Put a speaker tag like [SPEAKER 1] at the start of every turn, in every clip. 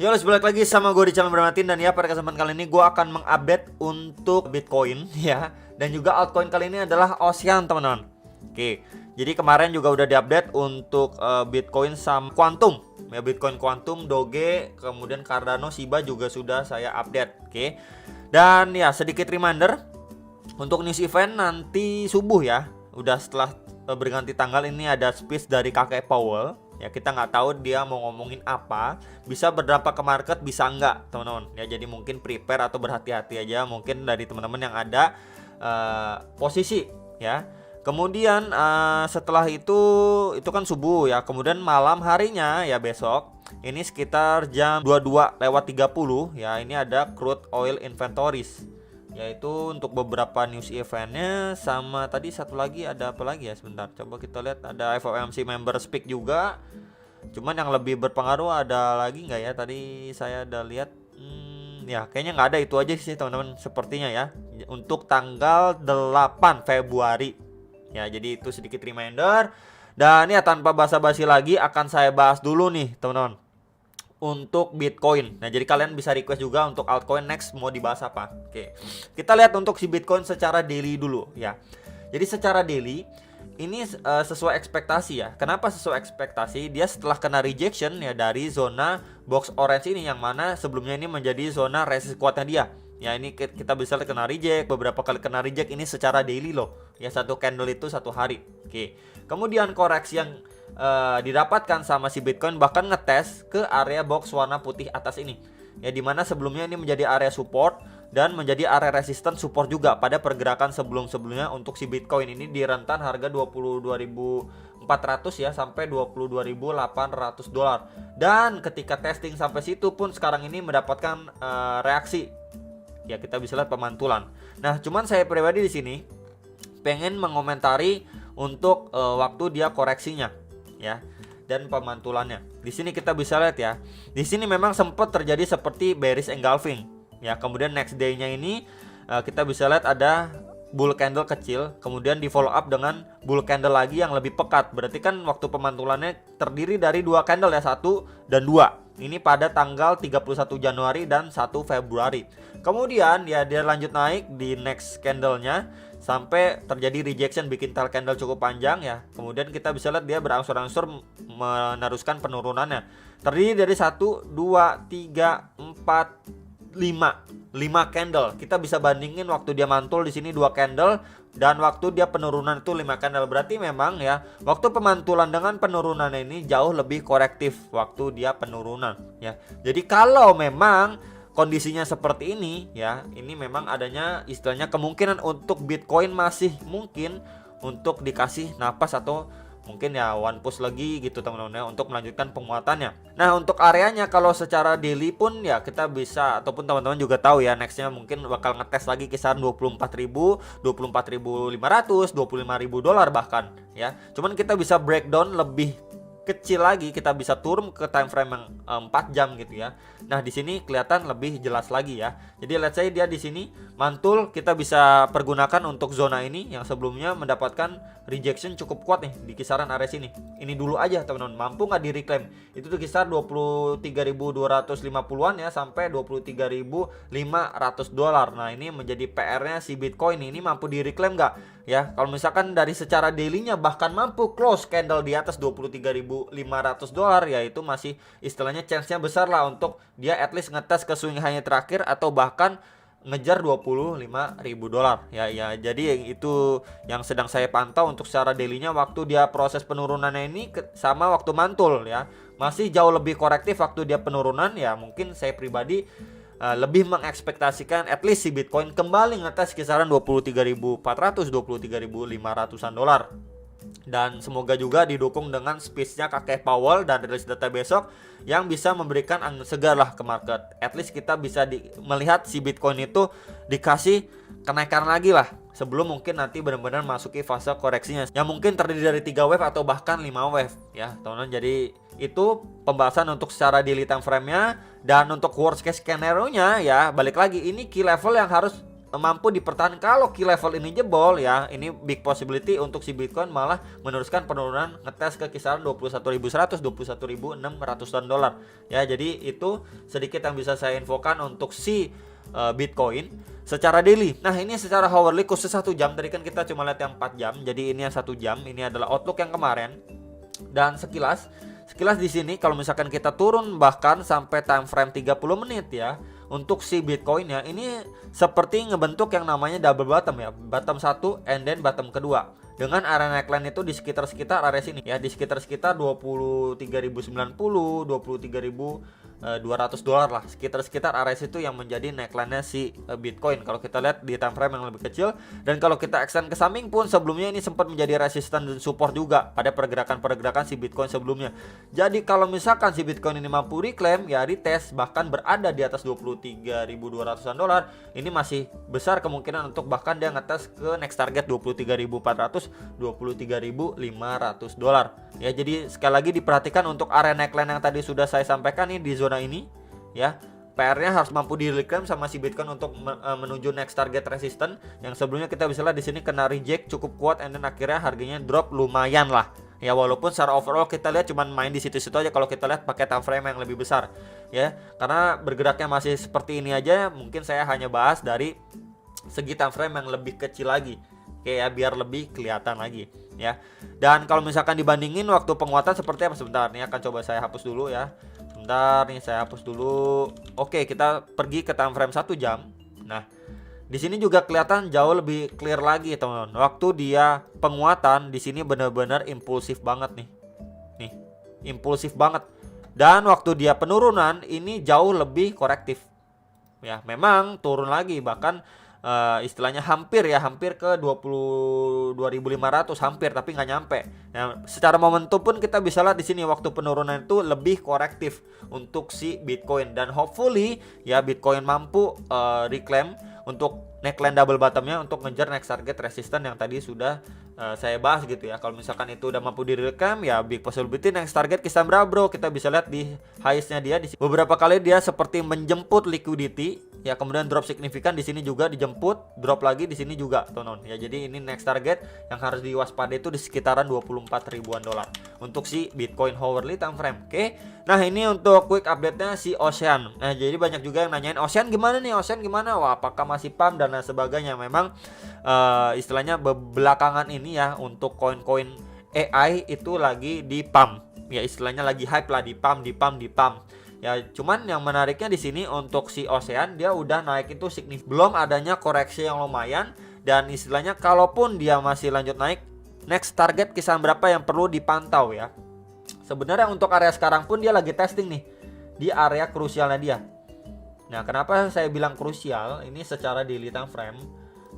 [SPEAKER 1] Yo, balik lagi sama gue di channel Bermatin. Dan ya, pada kesempatan kali ini gue akan mengupdate untuk Bitcoin ya. Dan juga altcoin kali ini adalah Ocean, teman-teman. Oke, jadi kemarin juga udah diupdate untuk Bitcoin sama Quantum ya, Bitcoin Quantum, Doge, kemudian Cardano, Shiba juga sudah saya update. Oke, dan ya sedikit reminder untuk news event nanti subuh ya. Udah setelah berganti tanggal ini ada speech dari kakek Powell. Ya, kita nggak tahu dia mau ngomongin apa, bisa berdampak ke market, bisa nggak, teman-teman. Ya, jadi mungkin prepare atau berhati-hati aja mungkin dari teman-teman yang ada posisi ya. Kemudian setelah itu kan subuh ya. Kemudian malam harinya ya besok ini sekitar jam 22:30 ya, ini ada crude oil inventories. Yaitu untuk beberapa news eventnya. Sama tadi satu lagi ada apa lagi ya, sebentar coba kita lihat. Ada FOMC member speak juga, cuman yang lebih berpengaruh ada lagi nggak ya, tadi saya udah lihat. Ya kayaknya nggak ada, itu aja sih teman-teman sepertinya ya untuk tanggal 8 Februari ya. Jadi itu sedikit reminder. Dan ya tanpa basa-basi lagi akan saya bahas dulu nih teman-teman untuk Bitcoin. Nah, jadi kalian bisa request juga untuk altcoin next mau dibahas apa. Oke. Kita lihat untuk si Bitcoin secara daily dulu ya. Jadi secara daily ini sesuai ekspektasi ya. Kenapa sesuai ekspektasi? Dia setelah kena rejection ya dari zona box orange ini, yang mana sebelumnya ini menjadi zona resist kuatnya dia. Ya, ini kita bisa lihat kena reject, beberapa kali kena reject ini secara daily loh. Ya, satu candle itu satu hari. Oke. Kemudian koreksi yang didapatkan sama si Bitcoin bahkan ngetes ke area box warna putih atas ini ya, dimana sebelumnya ini menjadi area support dan menjadi area resistance support juga pada pergerakan sebelumnya untuk si Bitcoin ini di rentan harga 22.400 ya sampai 22.800 dolar. Dan ketika testing sampai situ pun sekarang ini mendapatkan reaksi ya, kita bisa lihat pemantulan. Nah, cuman saya pribadi di sini pengen mengomentari untuk waktu dia koreksinya ya dan pemantulannya. Di sini kita bisa lihat ya. Di sini memang sempat terjadi seperti bearish engulfing ya. Kemudian next day-nya ini kita bisa lihat ada bull candle kecil, kemudian di follow up dengan bull candle lagi yang lebih pekat. Berarti kan waktu pemantulannya terdiri dari dua candle ya, 1 dan 2. Ini pada tanggal 31 Januari dan 1 Februari. Kemudian ya dia lanjut naik di next candle-nya sampai terjadi rejection, bikin tail candle cukup panjang ya. Kemudian kita bisa lihat dia berangsur-angsur meneruskan penurunannya. Terdiri dari 1, 2, 3, 4, 5 candle. Kita bisa bandingin waktu dia mantul di sini 2 candle dan waktu dia penurunan itu 5 candle. Berarti memang ya waktu pemantulan dengan penurunan ini jauh lebih korektif waktu dia penurunan ya. Jadi kalau memang kondisinya seperti ini ya, ini memang adanya istilahnya kemungkinan untuk Bitcoin masih mungkin untuk dikasih napas atau mungkin ya one push lagi gitu teman-teman ya, untuk melanjutkan penguatannya. Nah, untuk areanya kalau secara daily pun ya kita bisa, ataupun teman-teman juga tahu ya, nextnya mungkin bakal ngetes lagi kisaran 24.000, 24.500, 25.000 dolar bahkan ya. Cuman kita bisa breakdown lebih kecil lagi, kita bisa turun ke time frame yang 4 jam gitu ya. Nah, di sini kelihatan lebih jelas lagi ya. Jadi let's say dia di sini mantul, kita bisa pergunakan untuk zona ini yang sebelumnya mendapatkan rejection cukup kuat nih di kisaran area sini. Ini dulu aja teman-teman, mampu nggak di reclaim? Itu tuh kisar 23.250-an ya sampai 23.500 dolar. Nah, ini menjadi PR-nya si Bitcoin ini mampu di reclaim nggak? Ya, kalau misalkan dari secara daily-nya bahkan mampu close candle di atas 23.500 dolar ya, itu masih istilahnya chance-nya besar lah untuk dia at least ngetes ke swing high-nya terakhir atau bahkan ngejar 25.000 dolar ya. Jadi itu yang sedang saya pantau untuk secara daily-nya waktu dia proses penurunannya ini sama waktu mantul ya. Masih jauh lebih korektif waktu dia penurunan ya. Mungkin saya pribadi lebih mengekspektasikan at least si Bitcoin kembali ngetes kisaran 23.400, 23.500-an dolar. Dan semoga juga didukung dengan speech-nya kakek Powell dan rilis data besok yang bisa memberikan angin segar lah ke market. At least kita bisa melihat si Bitcoin itu dikasih kenaikan lagi lah sebelum mungkin nanti benar-benar masuki fase koreksinya yang mungkin terdiri dari 3 wave atau bahkan 5 wave ya teman-teman. Jadi itu pembahasan untuk secara daily time frame-nya. Dan untuk worst case scenario-nya ya balik lagi, ini key level yang harus mampu dipertahankan. Kalau key level ini jebol ya, ini big possibility untuk si Bitcoin malah meneruskan penurunan ngetes ke kisaran 21.100, 21.600 dolar. Ya, jadi itu sedikit yang bisa saya infokan untuk si Bitcoin secara daily. Nah, ini secara hourly khusus 1 jam. Tadi kan kita cuma lihat yang 4 jam. Jadi ini yang 1 jam. Ini adalah outlook yang kemarin. Dan sekilas di sini kalau misalkan kita turun bahkan sampai time frame 30 menit ya, untuk si Bitcoin ya, ini seperti ngebentuk yang namanya double bottom ya. Bottom 1 and then bottom kedua. Dengan area neckline itu di sekitar area sini ya, di sekitar 23.090, 23.200 dolar lah, sekitar area situ yang menjadi neckline-nya si Bitcoin kalau kita lihat di time frame yang lebih kecil. Dan kalau kita extend ke samping pun sebelumnya ini sempat menjadi resisten dan support juga pada pergerakan si Bitcoin sebelumnya. Jadi kalau misalkan si Bitcoin ini mampu reclaim ya, retest bahkan berada di atas 23.200-an dolar, ini masih besar kemungkinan untuk bahkan dia ngetes ke next target 23.400, 23.500 dolar. Ya, jadi sekali lagi diperhatikan untuk area neckline yang tadi sudah saya sampaikan nih di zona ini ya. PR-nya harus mampu di-reclaim sama si Bitcoin untuk menuju next target resistance yang sebelumnya kita bisa lihat di sini kena reject cukup kuat, and then akhirnya harganya drop lumayan lah. Ya, walaupun secara overall kita lihat cuman main di situ-situ aja kalau kita lihat pakai time frame yang lebih besar ya. Karena bergeraknya masih seperti ini aja, mungkin saya hanya bahas dari segi time frame yang lebih kecil lagi. Oke ya, biar lebih kelihatan lagi ya. Dan kalau misalkan dibandingin waktu penguatan seperti apa, sebentar nih akan coba saya hapus dulu ya. Sebentar nih saya hapus dulu. Oke, kita pergi ke time frame 1 jam. Nah, di sini juga kelihatan jauh lebih clear lagi teman-teman. Waktu dia penguatan di sini benar-benar impulsif banget nih. Nih, impulsif banget. Dan waktu dia penurunan ini jauh lebih korektif. Ya, memang turun lagi bahkan istilahnya hampir ke 22.500 hampir, tapi nggak nyampe. Nah, secara momentum pun kita bisa lihat di sini waktu penurunan itu lebih korektif untuk si Bitcoin, dan hopefully ya Bitcoin mampu reclaim untuk neckline double bottomnya untuk ngejar next target resistance yang tadi sudah saya bahas gitu ya. Kalau misalkan itu udah mampu direkam ya, big possibility next target kisaran berapa bro? Kita bisa lihat di highs-nya dia di beberapa kali dia seperti menjemput liquidity ya, kemudian drop signifikan di sini juga dijemput, drop lagi di sini juga teman-teman ya. Jadi ini next target yang harus diwaspadai itu di sekitaran 24 ribuan dolar untuk si Bitcoin hourly time frame. Oke. Nah, ini untuk quick update-nya si Ocean. Nah, jadi banyak juga yang nanyain Ocean gimana nih? Ocean gimana? Wah, apakah masih pump dan lain sebagainya. Memang istilahnya belakangan ini ya untuk koin-koin AI itu lagi di pump. Ya, istilahnya lagi hype lah, di pump. Ya, cuman yang menariknya di sini untuk si Ocean dia udah naik itu signifikan. Belum adanya koreksi yang lumayan, dan istilahnya kalaupun dia masih lanjut naik, next target kisaran berapa yang perlu dipantau ya. Sebenarnya untuk area sekarang pun dia lagi testing nih di area krusialnya dia. Nah, kenapa saya bilang krusial? Ini secara daily time frame.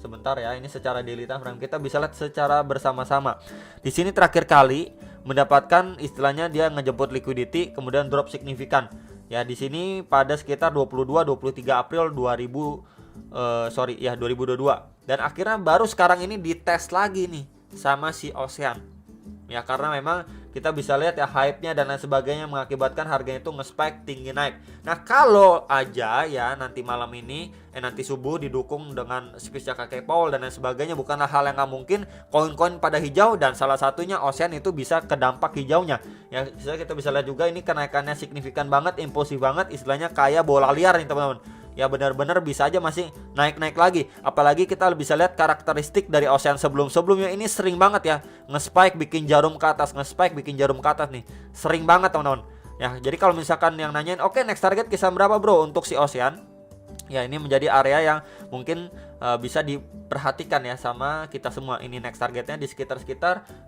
[SPEAKER 1] Sebentar ya, ini secara daily time frame kita bisa lihat secara bersama-sama. Di sini terakhir kali mendapatkan istilahnya dia ngejemput liquidity kemudian drop signifikan. Ya, di sini pada sekitar 22-23 April 2022. Dan akhirnya baru sekarang ini dites lagi nih sama si Ocean. Ya, karena memang kita bisa lihat ya hype-nya dan lain sebagainya mengakibatkan harganya itu nge-spike tinggi naik. Nah, kalau aja ya nanti malam ini nanti subuh didukung dengan speech kakek Paul dan lain sebagainya, bukanlah hal yang nggak mungkin koin-koin pada hijau, dan salah satunya Ocean itu bisa ke dampak hijaunya. Ya, kita bisa lihat juga ini kenaikannya signifikan banget, impulsif banget, istilahnya kayak bola liar nih teman-teman. Ya, benar-benar bisa aja masih naik-naik lagi. Apalagi kita bisa lihat karakteristik dari Ocean sebelumnya ini sering banget ya nge-spike bikin jarum ke atas, nih. Sering banget teman-teman. Ya, jadi kalau misalkan yang nanyain, oke, next target kisaran berapa bro untuk si Ocean? Ya, ini menjadi area yang mungkin bisa diperhatikan ya sama kita semua. Ini next targetnya di sekitar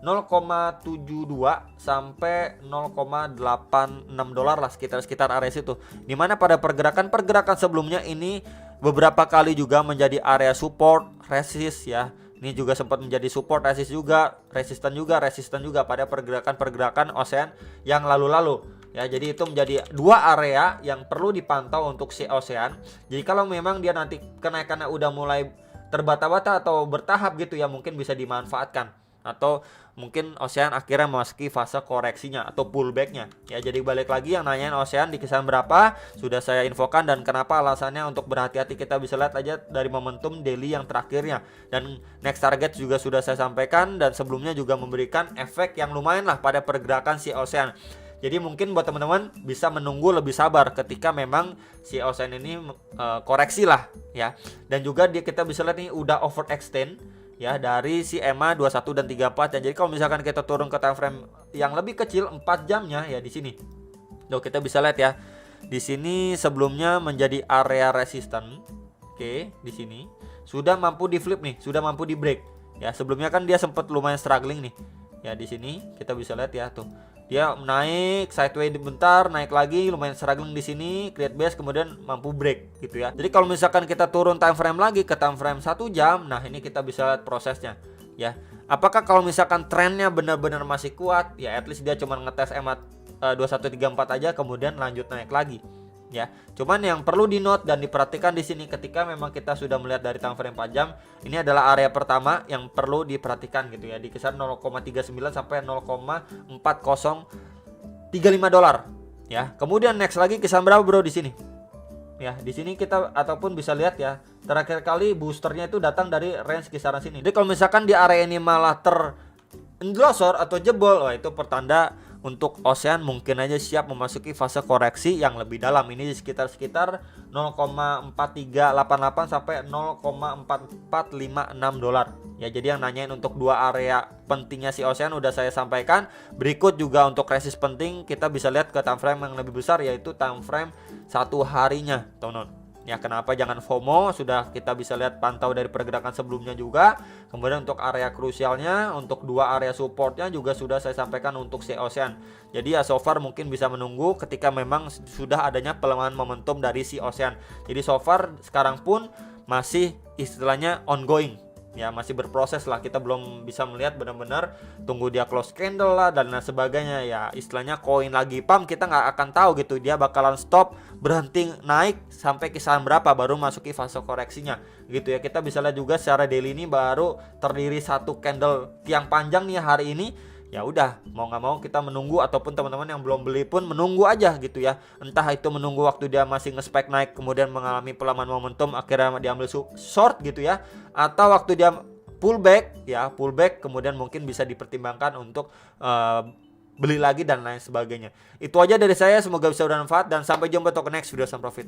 [SPEAKER 1] 0,72 sampai 0,86 dolar lah, sekitar area situ. Dimana pada pergerakan sebelumnya ini beberapa kali juga menjadi area support, resist ya. Ini juga sempat menjadi support, resist juga, resisten juga pada pergerakan Ocean yang lalu-lalu. Ya, jadi itu menjadi dua area yang perlu dipantau untuk si Ocean. Jadi kalau memang dia nanti kenaikannya udah mulai terbata-bata atau bertahap gitu ya, mungkin bisa dimanfaatkan. Atau mungkin Ocean akhirnya memasuki fase koreksinya atau pullbacknya ya. Jadi balik lagi yang nanyain Ocean di kisaran berapa sudah saya infokan, dan kenapa alasannya untuk berhati-hati kita bisa lihat aja dari momentum daily yang terakhirnya, dan next target juga sudah saya sampaikan, dan sebelumnya juga memberikan efek yang lumayan lah pada pergerakan si Ocean. Jadi mungkin buat teman-teman bisa menunggu lebih sabar ketika memang si Ocean ini koreksi lah ya. Dan juga kita bisa lihat nih udah overextend ya dari si EMA 21 dan 34. Dan jadi kalau misalkan kita turun ke time frame yang lebih kecil 4 jamnya ya di sini. Tuh kita bisa lihat ya. Di sini sebelumnya menjadi area resistance. Oke, di sini sudah mampu di flip nih, sudah mampu di break. Ya, sebelumnya kan dia sempat lumayan struggling nih. Ya, di sini kita bisa lihat ya tuh. Dia naik sideways bentar, naik lagi, lumayan struggling di sini, create base, kemudian mampu break gitu ya. Jadi kalau misalkan kita turun time frame lagi ke time frame 1 jam, nah ini kita bisa lihat prosesnya ya. Apakah kalau misalkan trennya benar-benar masih kuat, ya at least dia cuma ngetes EMA 2134 aja kemudian lanjut naik lagi. Ya, cuman yang perlu di note dan diperhatikan di sini ketika memang kita sudah melihat dari time frame 4 jam, ini adalah area pertama yang perlu diperhatikan gitu ya, di kisaran 0,39 sampai 0,4035 dolar ya. Kemudian next lagi kisaran berapa bro di sini? Ya, di sini kita ataupun bisa lihat ya, terakhir kali boosternya itu datang dari range kisaran sini. Jadi kalau misalkan di area ini malah endorser atau jebol, wah itu pertanda untuk Ocean mungkin aja siap memasuki fase koreksi yang lebih dalam. Ini di sekitar 0,4388 sampai 0,4456 dolar. Ya, jadi yang nanyain untuk dua area pentingnya si Ocean udah saya sampaikan. Berikut juga untuk resist penting kita bisa lihat ke time frame yang lebih besar, yaitu time frame 1 harinya, teman-teman. Ya, kenapa jangan FOMO, sudah kita bisa lihat pantau dari pergerakan sebelumnya juga. Kemudian untuk area krusialnya, untuk dua area supportnya juga sudah saya sampaikan untuk si Ocean. Jadi ya so far mungkin bisa menunggu ketika memang sudah adanya pelemahan momentum dari si Ocean. Jadi so far sekarang pun masih istilahnya ongoing. Ya, masih berproses lah, kita belum bisa melihat benar-benar, tunggu dia close candle lah dan lain sebagainya. Ya istilahnya koin lagi pump, kita nggak akan tahu gitu dia bakalan stop, berhenti naik sampai kisaran berapa baru masuki fase koreksinya gitu ya. Kita bisa lihat juga secara daily ini baru terdiri satu candle tiang panjang nih hari ini. Ya udah, mau nggak mau kita menunggu, ataupun teman-teman yang belum beli pun menunggu aja gitu ya. Entah itu menunggu waktu dia masih nge-spike naik kemudian mengalami pelemahan momentum akhirnya diambil short gitu ya, atau waktu dia pullback kemudian mungkin bisa dipertimbangkan untuk beli lagi dan lain sebagainya. Itu aja dari saya, semoga bisa bermanfaat dan sampai jumpa untuk next video. Sam Profit.